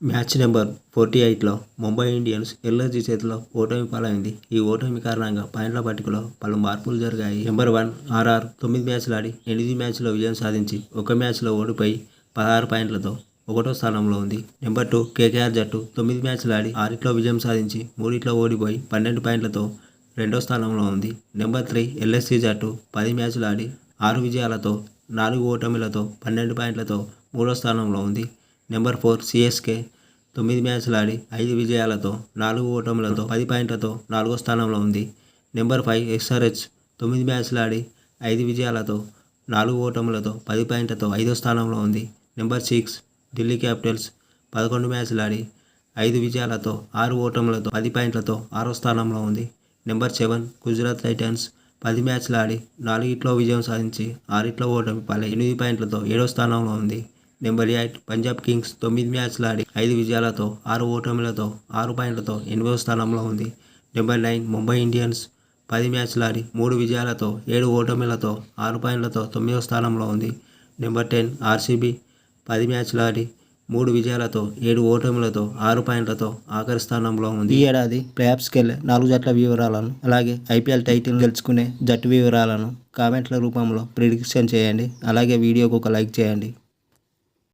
Match number 48లో Mumbai Indians LSG చేతిలో ఓటమి పాలైంది. ఈ ఓటమి కారణంగా పాయింట్ల పట్టికలో పలు మార్పులు జరిగాయి. నెంబర్ 1 ఆర్ఆర్ 9 మ్యాచ్లు ఆడి 8 మ్యాచ్లో విజయం సాధించి ఒక మ్యాచ్లో ఓడిపోయి 16 పాయింట్లతో 1వ స్థానంలో ఉంది. నెంబర్ 2 కేకేఆర్ జట్టు 9 మ్యాచ్లు ఆడి 6 విజయం సాధించి 3 ఓడిపోయి 12 పాయింట్లతో 2వ స్థానంలో ఉంది. నెంబర్ 3 ఎల్ఎస్జీ జట్టు 10 మ్యాచ్లు ఆడి 6 విజయాలతో 4 ఓటమిలతో 12 పాయింట్లతో 3వ స్థానంలో ఉంది. నెంబర్ 4 సిఎస్కే 9 మ్యాచ్లు ఆడి 5 విజయాలతో 4 ఓటములతో 10 పాయింట్లతో 4వ స్థానంలో ఉంది. నెంబర్ 5 ఎస్ఆర్హెచ్ 9 మ్యాచ్లు ఆడి 5 విజయాలతో 4 ఓటములతో 10 పాయింట్లతో 5వ స్థానంలో ఉంది. నెంబర్ 6 ఢిల్లీ క్యాపిటల్స్ 11 మ్యాచ్లు ఆడి 5 విజయాలతో 6 ఓటములతో 10 పాయింట్లతో 6వ స్థానంలో ఉంది. నెంబర్ 7 గుజరాత్ టైటన్స్ 10 మ్యాచ్లు ఆడి 4 విజయం సాధించి 6 ఓటమి పాలై 8 పాయింట్లతో 7వ స్థానంలో ఉంది. నెంబర్ 8 పంజాబ్ కింగ్స్ 9 మ్యాచ్లు ఆడి 5 విజయాలతో 6 ఓటమిలతో 6 పాయింట్లతో 8వ స్థానంలో ఉంది. నెంబర్ 9 ముంబై ఇండియన్స్ 10 మ్యాచ్లు ఆడి 3 విజయాలతో 7 ఓటమిలతో 6 పాయింట్లతో 9వ స్థానంలో ఉంది. నెంబర్ 10 ఆర్సీబీ 10 మ్యాచ్లు ఆడి 3 విజయాలతో 7 ఓటములతో 6 పాయింట్లతో ఆఖరి స్థానంలో ఉంది. ఈ ఏడాది ప్లేఆఫ్స్కి వెళ్ళే 4 జట్ల వివరాలను అలాగే ఐపీఎల్ టైటిల్ గెలుచుకునే జట్టు వివరాలను కామెంట్ల రూపంలో ప్రిడిక్షన్ చేయండి. అలాగే వీడియోకు ఒక లైక్ చేయండి.